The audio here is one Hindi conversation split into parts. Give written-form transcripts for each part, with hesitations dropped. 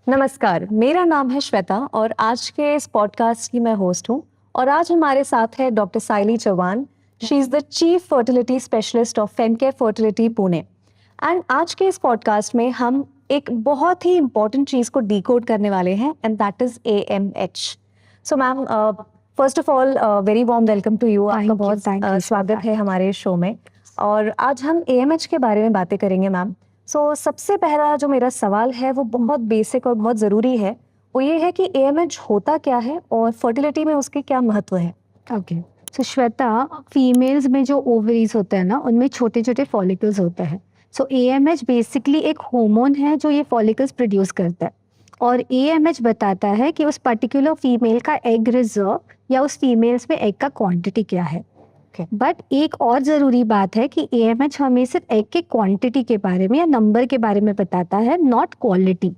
नमस्कार, मेरा नाम है श्वेता और आज के इस पॉडकास्ट की मैं होस्ट हूँ। और आज हमारे साथ है doctor Saili Chauhan. She is the chief fertility specialist of Femcare fertility Pune. And आज के इस पॉडकास्ट में हम एक बहुत ही इम्पोर्टेंट चीज़ को डिकोड करने वाले हैं and that is AMH। So ma'am, first of all very warm welcome to you. आपका बहुत स्वागत है हमारे शो में। और आज हम AMH के बारे में बातें करेंगे मैम। सबसे पहला जो मेरा सवाल है वो बहुत बेसिक और बहुत ज़रूरी है। वो ये है कि AMH होता क्या है और फर्टिलिटी में उसके क्या महत्व है। ओके, सो श्वेता, फीमेल्स में जो ओवरीज होते हैं ना, उनमें छोटे छोटे फॉलिकल्स होते हैं। सो AMH बेसिकली एक हार्मोन है जो ये फॉलिकल्स प्रोड्यूस करता है। और AMH बताता है कि उस पर्टिकुलर फीमेल का एग रिजर्व या उस फीमेल्स में एग का क्वांटिटी क्या है। बट एक और ज़रूरी बात है कि AMH हमें सिर्फ एग के क्वांटिटी के बारे में या नंबर के बारे में बताता है, नॉट क्वालिटी।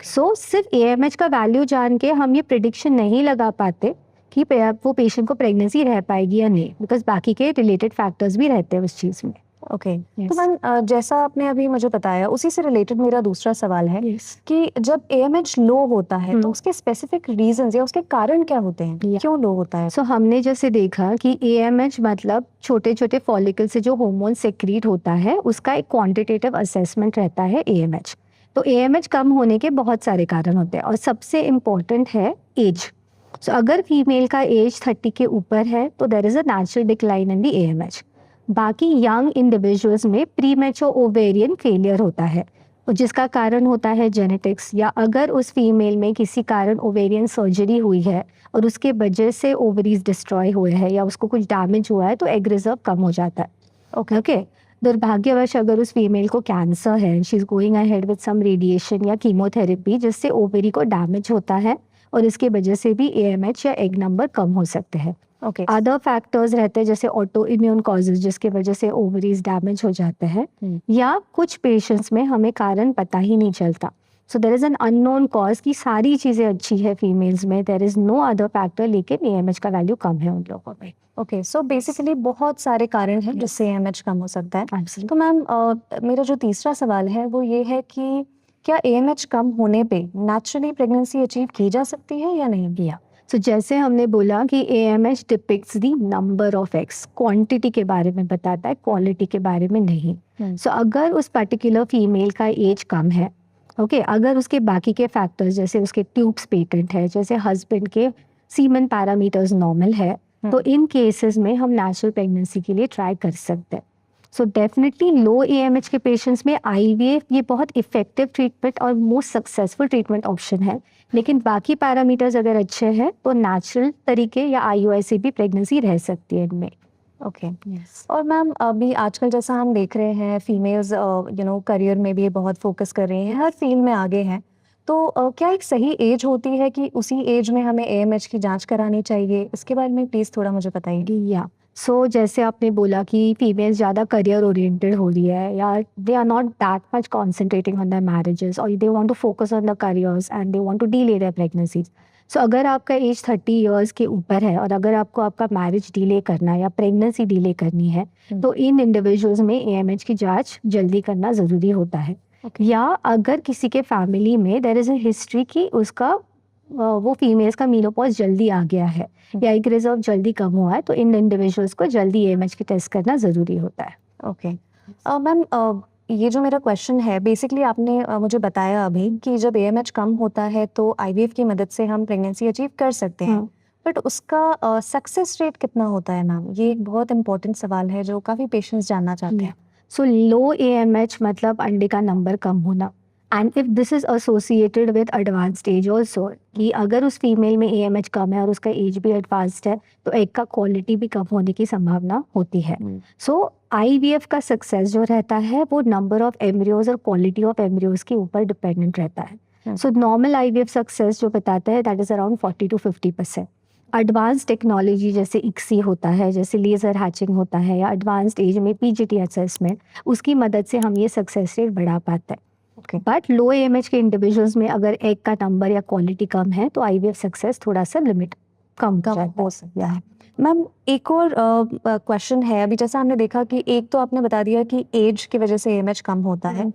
सो सिर्फ AMH का वैल्यू जान के हम ये प्रिडिक्शन नहीं लगा पाते कि वो पेशेंट को प्रेगनेंसी रह पाएगी या नहीं, बिकॉज बाकी के रिलेटेड फैक्टर्स भी रहते हैं उस चीज़ में। ओके, तो मैम जैसा आपने अभी मुझे बताया उसी से रिलेटेड मेरा दूसरा सवाल है कि जब AMH लो होता है तो उसके स्पेसिफिक रीजंस या उसके कारण क्या होते हैं, क्यों लो होता है? सो हमने जैसे देखा कि AMH मतलब छोटे छोटे फॉलिकल से जो हार्मोन सेक्रीट होता है उसका एक क्वांटिटेटिव असेसमेंट रहता है AMH। तो AMH कम होने के बहुत सारे कारण होते हैं और सबसे इम्पोर्टेंट है एज। सो अगर फीमेल का एज 30 के ऊपर है तो there is a natural decline in the AMH। बाकी यंग इंडिविजुअल्स में प्रीमेच्योर ओवेरियन फेलियर होता है जिसका कारण होता है जेनेटिक्स, या अगर उस फीमेल में किसी कारण ओवेरियन सर्जरी हुई है और उसके वजह से ओवरीज डिस्ट्रॉय हुए हैं या उसको कुछ डैमेज हुआ है तो एग रिजर्व कम हो जाता है। ओके, दुर्भाग्यवश अगर उस फीमेल को कैंसर है, she is going ahead with some radiation या कीमोथेरेपी जिससे ओवरी को डैमेज होता है और इसकी वजह से भी AMH या एग नंबर कम हो सकते हैं। अदर फैक्टर्स रहते हैं जैसे ऑटो इम्यून कॉजेज जिसकी वजह से ओवरीज डैमेज हो जाते हैं, या कुछ पेशेंट्स में हमें कारण पता ही नहीं चलता। So there is an unknown cause की सारी चीज़ें अच्छी है फीमेल्स में, there is no other factor, लेकिन AMH का वैल्यू कम है उन लोगों में। ओके, सो बेसिकली बहुत सारे कारण हैं जिससे AMH कम हो सकता है। तो मैम मेरा जो तीसरा सवाल है वो ये है कि क्या AMH कम होने पे नेचुरली प्रेगनेंसी अचीव की जा सकती है या नहीं? या सो जैसे हमने बोला कि AMH depicts the number of eggs, quantity के बारे में बताता है, क्वालिटी के बारे में नहीं। सो अगर उस पर्टिकुलर फीमेल का एज कम है, ओके, अगर उसके बाकी के फैक्टर्स जैसे उसके ट्यूब्स पेटेंट है, जैसे हस्बैंड के सीमन पैरामीटर्स नॉर्मल है, तो इन केसेस में हम नेचुरल प्रेगनेंसी के लिए ट्राई कर सकते हैं। सो डेफिनेटली लो AMH के पेशेंट्स में IVF ये बहुत इफेक्टिव ट्रीटमेंट और मोस्ट सक्सेसफुल ट्रीटमेंट ऑप्शन है, लेकिन बाकी पैरामीटर्स अगर अच्छे हैं तो नेचुरल तरीके या IUI से भी प्रेगनेंसी रह सकती है इनमें। ओके, और मैम अभी आजकल जैसा हम देख रहे हैं फीमेल्स करियर में भी बहुत फोकस कर रही हैं, हर फील्ड में आगे हैं। तो क्या एक सही एज होती है कि उसी एज में हमें AMH की जांच करानी चाहिए? इसके बारे में प्लीज़ थोड़ा मुझे बताइए। या सो जैसे आपने बोला कि फीमेल्स ज़्यादा करियर ओरिएंटेड हो रही है या they are not that much concentrating on their marriages और they want to focus on the careers and they want to delay their pregnancies. So अगर आपका एज 30 इयर्स के ऊपर है और अगर आपको आपका मैरिज डिले करना है या प्रेगनेंसी डिले करनी है तो इन इंडिविजुअल्स में AMH की जांच जल्दी करना ज़रूरी होता है। या अगर किसी के फैमिली में देयर इज़ अ हिस्ट्री कि उसका वो फीमेल्स का मीनोपॉज जल्दी आ गया है या एग रिजर्व जल्दी कम हुआ है तो इन इंडिविजुअल्स को जल्दी AMH की टेस्ट करना ज़रूरी होता है। ओके मैम, ये जो मेरा क्वेश्चन है बेसिकली आपने मुझे बताया अभी कि जब AMH कम होता है तो IVF की मदद से हम प्रेगनेंसी अचीव कर सकते हैं, बट उसका सक्सेस रेट कितना होता है मैम? ये एक बहुत इंपॉर्टेंट सवाल है जो काफ़ी पेशेंट्स जानना चाहते हैं। सो लो AMH मतलब अंडे का नंबर कम होना, and if this is associated with advanced age also, कि अगर उस फीमेल में AMH कम है और उसका एज भी एडवांस्ड है तो एग का क्वालिटी भी कम होने की संभावना होती है। सो IVF का सक्सेस जो रहता है वो नंबर ऑफ एम्ब्रियोज और क्वालिटी ऑफ एम्ब्रियोज के ऊपर डिपेंडेंट रहता है। सो नॉर्मल IVF सक्सेस जो बताता है that is around 40 to 50%। Advance technology जैसे ICSI होता है, जैसे लेज़र हैचिंग होता है, या एडवांस्ड एज में PGT असेसमेंट, उसकी मदद से हम ये सक्सेस रेट बढ़ा पाते हैं। बट लो AMH के इंडिविजुअल्स में अगर एग का नंबर या क्वालिटी कम है तो IVF सक्सेस थोड़ा सा लिमिट कम हो सकता है। मैम एक और क्वेश्चन है, अभी जैसा हमने देखा कि एक तो आपने बता दिया कि एज की वजह से AMH कम होता है,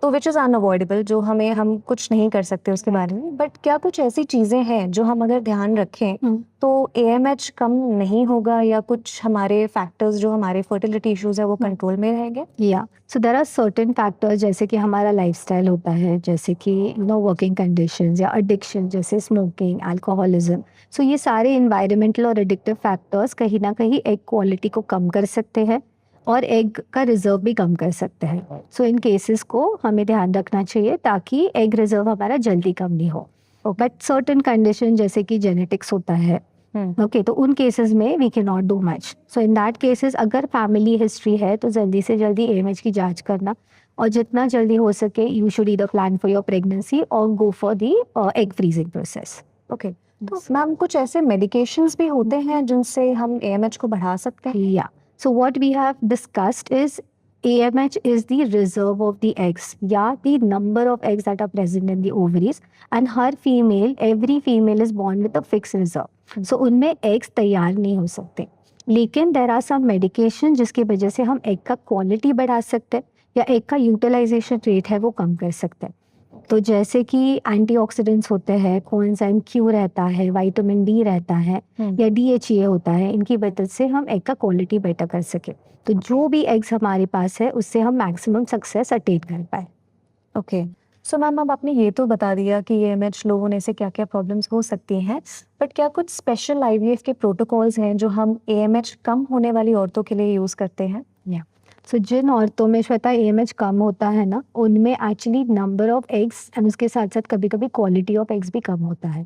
तो विच इज़ अनअवॉइडेबल, जो हम कुछ नहीं कर सकते उसके बारे में, बट क्या कुछ ऐसी चीज़ें हैं जो हम अगर ध्यान रखें तो AMH कम नहीं होगा, या कुछ हमारे फैक्टर्स जो हमारे फर्टिलिटी इश्यूज है वो कंट्रोल में रहेंगे? या सो देर आर सर्टेन फैक्टर्स, जैसे कि हमारा लाइफस्टाइल होता है, जैसे कि वर्किंग कंडीशंस या एडिक्शन, जैसे स्मोकिंग, अल्कोहलिज्म। सो ये सारे इन्वायरमेंटल और एडिक्टिव फैक्टर्स कहीं ना कहीं एग क्वालिटी को कम कर सकते हैं और एग का रिजर्व भी कम कर सकते हैं। सो इन केसेस को हमें ध्यान रखना चाहिए ताकि एग रिजर्व हमारा जल्दी कम नहीं हो। बट सर्टेन कंडीशन जैसे कि जेनेटिक्स होता है, ओके, तो उन केसेस में we can not do much. So in that cases अगर फैमिली हिस्ट्री है तो जल्दी से जल्दी AMH की जांच करना, और जितना जल्दी हो सके you should either plan for your pregnancy और go for the egg freezing process. Okay, तो मैम कुछ ऐसे मेडिकेशंस भी होते हैं जिनसे हम AMH को बढ़ा सकते हैं? या so what we have discussed is AMH is the reserve of the eggs, या the number of eggs that are present in the ovaries, and every female is born with a fixed reserve. So उनमें eggs तैयार नहीं हो सकते, लेकिन there are some medication जिसकी वजह से हम egg का क्वालिटी बढ़ा सकते हैं या egg का यूटिलाइजेशन रेट है वो कम कर सकते हैं। तो जैसे कि एंटीऑक्सीडेंट्स होते हैं, कोएंजाइम Q रहता है, विटामिन D रहता है, या DHEA होता है, इनकी मदद से हम एग का क्वालिटी बेटर कर सके। तो जो भी एग्स हमारे पास है उससे हम मैक्सिमम सक्सेस अटेन कर पाए। ओके, सो मैम अब आपने ये तो बता दिया कि AMH लो होने से क्या क्या प्रॉब्लम्स हो सकती हैं, बट क्या कुछ स्पेशल IVF के प्रोटोकॉल्स हैं जो हम AMH कम होने वाली औरतों के लिए यूज़ करते हैं? सो जिन औरतों में श्वेता AMH कम होता है ना, उनमें actually number of eggs and उसके साथ साथ कभी कभी क्वालिटी ऑफ एग्स भी कम होता है।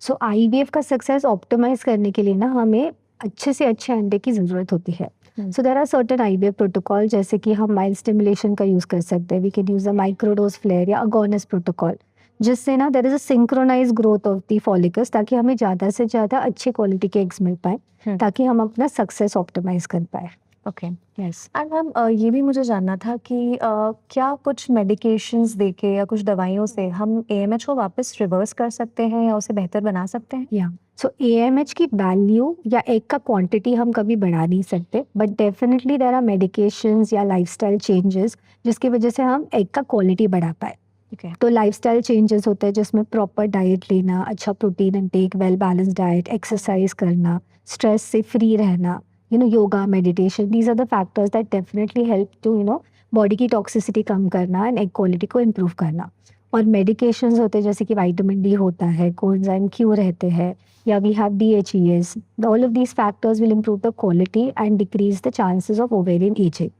सो IVF का सक्सेस ऑप्टिमाइज करने के लिए ना हमें अच्छे से अच्छे अंडे की ज़रूरत होती है। So there are certain IVF protocol, जैसे कि हम माइल्ड स्टिमुलेशन का यूज़ कर सकते हैं। We can use a microdose flare या अगोनिस प्रोटोकॉल, जिससे ना there is a synchronize growth of the follicles, ताकि हमें ज़्यादा से ज़्यादा अच्छे क्वालिटी के एग्स मिल पाए, ताकि हम अपना सक्सेस ऑप्टिमाइज कर पाए। Okay, yes. एंड मैम ये भी मुझे जानना था कि क्या कुछ मेडिकेशंस देके या कुछ दवाइयों से हम AMH को वापस रिवर्स कर सकते हैं या उसे बेहतर बना सकते हैं? या सो AMH की वैल्यू या एग का क्वांटिटी हम कभी बढ़ा नहीं सकते, but definitely there are medications या लाइफस्टाइल चेंजेस जिसकी वजह से हम एग का क्वालिटी बढ़ा पाए। तो लाइफस्टाइल चेंजेस होते हैं जिसमें प्रॉपर डाइट लेना, अच्छा protein intake, well balance diet, exercise करना, स्ट्रेस से फ्री रहना, yoga, meditation, these are the factors that definitely help to body की टॉक्सिसिटी कम करना एंड एग क्वालिटी को इम्प्रूव करना। और मेडिकेशंस होते हैं जैसे कि विटामिन D होता है, कोएंजाइम Q रहते हैं, या we have DHEAs। All of these factors will improve the quality and decrease the chances of ovarian ageing.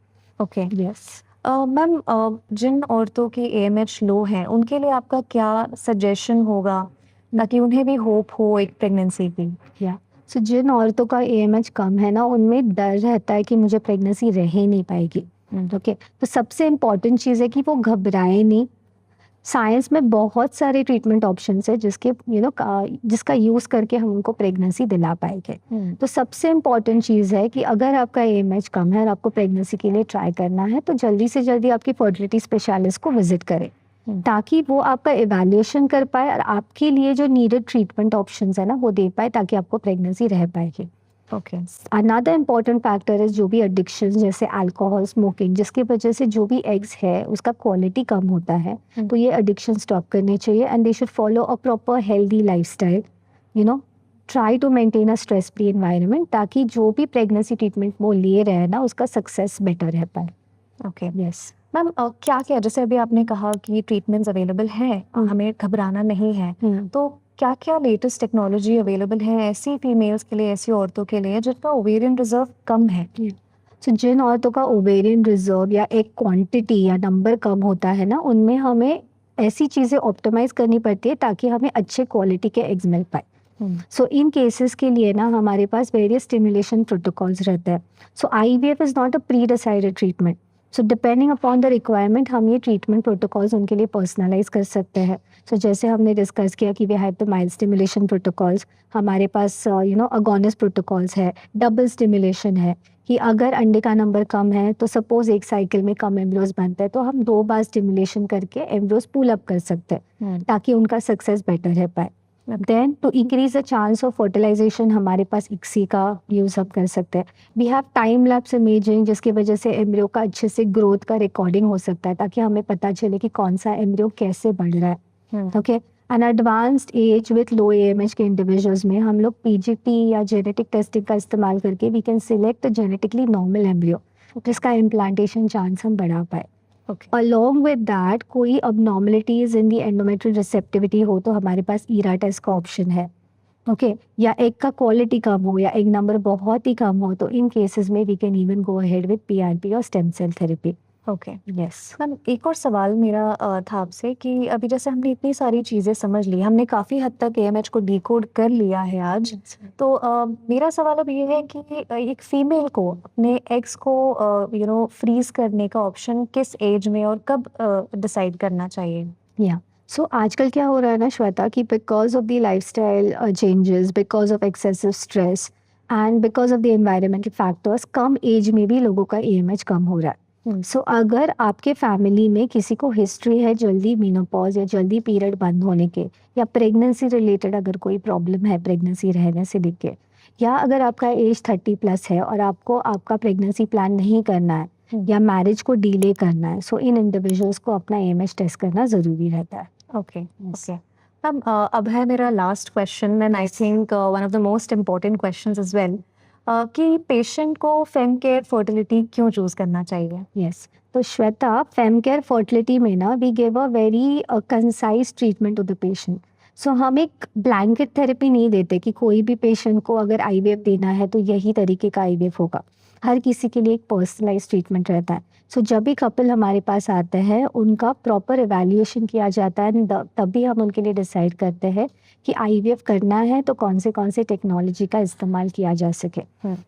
Okay, yes. Ma'am जिन औरतों की AMH लो है उनके लिए आपका क्या सजेशन होगा ताकि उन्हें भी होप हो एक प्रेगनेंसी की? या सो जिन औरतों का AMH कम है ना, उनमें डर रहता है कि मुझे प्रेगनेंसी रह ही नहीं पाएगी। ओके, तो सबसे इम्पॉर्टेंट चीज़ है कि वो घबराए नहीं। साइंस में बहुत सारे ट्रीटमेंट ऑप्शंस है जिसके जिसका यूज़ करके हम उनको प्रेगनेंसी दिला पाएंगे। तो सबसे इम्पॉर्टेंट चीज़ है कि अगर आपका AMH कम है और आपको प्रेगनेंसी के लिए ट्राई करना है, तो जल्दी से जल्दी आपकी फर्टिलिटी स्पेशलिस्ट को विजिट करें, ताकि वो आपका इवैल्यूएशन कर पाए और आपके लिए जो नीडेड ट्रीटमेंट ऑप्शंस है ना वो दे पाए, ताकि आपको प्रेगनेंसी रह पाएगी। ओके, अनदर इम्पॉर्टेंट फैक्टर है जो भी एडिक्शन जैसे अल्कोहल, स्मोकिंग, जिसकी वजह से जो भी एग्स है उसका क्वालिटी कम होता है, तो ये एडिक्शन स्टॉप करने चाहिए and they should follow a proper healthy lifestyle, try to maintain a stress free environment, ताकि जो भी प्रेगनेंसी ट्रीटमेंट वो ले रहे हैं ना उसका सक्सेस बेटर रह पाए। Okay yes. मैम, क्या क्या जैसे अभी आपने कहा कि ट्रीटमेंट्स अवेलेबल हैं, हमें घबराना नहीं है, तो क्या क्या लेटेस्ट टेक्नोलॉजी अवेलेबल है ऐसी फीमेल्स के लिए, ऐसी औरतों के लिए जिनका ओवेरियन रिजर्व कम है? तो जिन औरतों का ओवेरियन रिजर्व या एक क्वांटिटी या नंबर कम होता है ना, उनमें हमें ऐसी चीज़ें ऑप्टिमाइज करनी पड़ती है ताकि हमें अच्छे क्वालिटी के एग्स मिल पाए। सो इन केसेस के लिए ना हमारे पास वेरियस स्टिमुलेशन प्रोटोकॉल्स रहते हैं। सो IVF is not a pre decided treatment. So depending upon the requirement हम ये ट्रीटमेंट प्रोटोकॉल्स उनके लिए पर्सनलाइज कर सकते हैं। सो जैसे हमने डिस्कस किया कि we have the mild stimulation protocols, हमारे पास अगोनिस प्रोटोकॉल्स है, डबल स्टिमुलेशन है, कि अगर अंडे का नंबर कम है तो सपोज एक साइकिल में कम एम्ब्रियोज बनते हैं तो हम 2 बार स्टिमुलेशन करके एम्ब्रियोज पुल अप कर सकते हैं ताकि उनका सक्सेस बेटर रह पाए। Then to increase the chance of fertilisation हमारे पास इक्सी का यूज़ हम कर सकते हैं. We have time lapse imaging जिसकी वजह से एम्ब्रियो का अच्छे से ग्रोथ का रिकॉर्डिंग हो सकता है ताकि हमें पता चले कि कौन सा एम्ब्रियो कैसे बढ़ रहा है. Okay, an advanced age with low AMH के इंडिविजुअल्स में हम लोग पीजीटी या जेनेटिक टेस्टिंग का इस्तेमाल करके we can select genetically normal embryo जिसका इम्प्लांटेशन चांस हम बढ़ा पाए. Okay. Along with that, कोई abnormalities in the endometrial receptivity हो तो हमारे पास ERA टेस्ट का ऑप्शन है. ओके, या एग का क्वालिटी कम हो या एग नंबर बहुत ही कम हो तो इन केसेस में we can even go ahead with PRP और stem cell therapy. Okay yes ma'am, एक और सवाल मेरा था आपसे कि अभी जैसे हमने इतनी सारी चीज़ें समझ ली, हमने काफ़ी हद तक एएमएच को डिकोड कर लिया है आज. तो मेरा सवाल अब ये है कि एक फीमेल को अपने एग्स को फ्रीज करने का ऑप्शन किस एज में और कब डिसाइड करना चाहिए? या सो आजकल क्या हो रहा है ना श्वेता कि because of the lifestyle changes, because of excessive stress and because of the environmental factors कम एज में भी लोगों का एएमएच कम हो रहा है. सो अगर आपके फैमिली में किसी को हिस्ट्री है जल्दी मेनोपॉज या जल्दी पीरियड बंद होने के या प्रेगनेंसी रिलेटेड अगर कोई प्रॉब्लम है प्रेगनेंसी रहने से लेके, या अगर आपका एज 30+ है और आपको आपका प्रेगनेंसी प्लान नहीं करना है या मैरिज को डिले करना है, सो इन इंडिविजुअल्स को अपना एएमएच टेस्ट करना ज़रूरी रहता है. ओके ओके मैम, अब है मेरा last question and I think one of the most important questions as well, कि पेशेंट को फेम केयर फर्टिलिटी क्यों चूज करना चाहिए? यस, तो श्वेता फेम केयर फर्टिलिटी में ना we give a very concise treatment to the patient. So हम एक ब्लैंकेट थेरेपी नहीं देते कि कोई भी पेशेंट को अगर आईवीएफ देना है तो यही तरीके का आईवीएफ होगा. हर किसी के लिए एक पर्सनलाइज ट्रीटमेंट रहता है. सो जब भी कपल हमारे पास आते हैं उनका प्रॉपर इवैल्यूएशन किया जाता है, तभी हम उनके लिए डिसाइड करते हैं कि आईवीएफ करना है तो कौन से टेक्नोलॉजी का इस्तेमाल किया जा सके.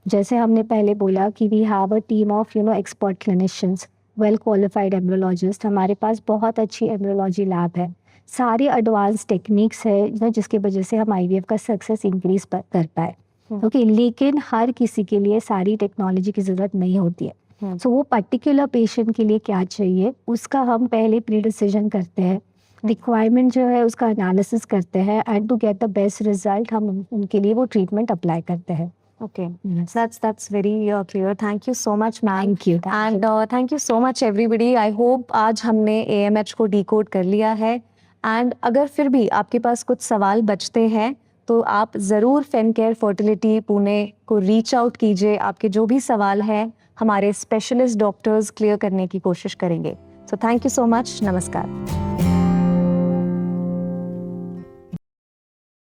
जैसे हमने पहले बोला कि we have a team of expert clinicians, well qualified embryologist. हमारे पास बहुत अच्छी एम्ब्रियोलॉजी लैब है, सारी एडवांस टेक्निक्स है जिसकी वजह से हम आईवीएफ का सक्सेस इंक्रीज कर पाए. ओके, लेकिन हर किसी के लिए सारी टेक्नोलॉजी की ज़रूरत नहीं होती है. सो वो पर्टिकुलर पेशेंट के लिए क्या चाहिए उसका हम पहले प्री डिसीजन करते हैं, रिक्वायरमेंट जो है उसका एनालिसिस करते हैं and to get the best result हम उनके लिए वो ट्रीटमेंट अप्लाई करते हैं. Okay, that's very clear. Thank you so much, ma'am. Thank you. And thank you so much everybody. I hope आज हमने AMH को डिकोड कर लिया है. And अगर फिर भी आपके पास कुछ सवाल बचते हैं तो आप ज़रूर फेम केयर फर्टिलिटी पुणे को रीच आउट कीजिए. आपके जो भी सवाल हैं हमारे स्पेशलिस्ट डॉक्टर्स क्लियर करने की कोशिश करेंगे. So thank you so much. नमस्कार.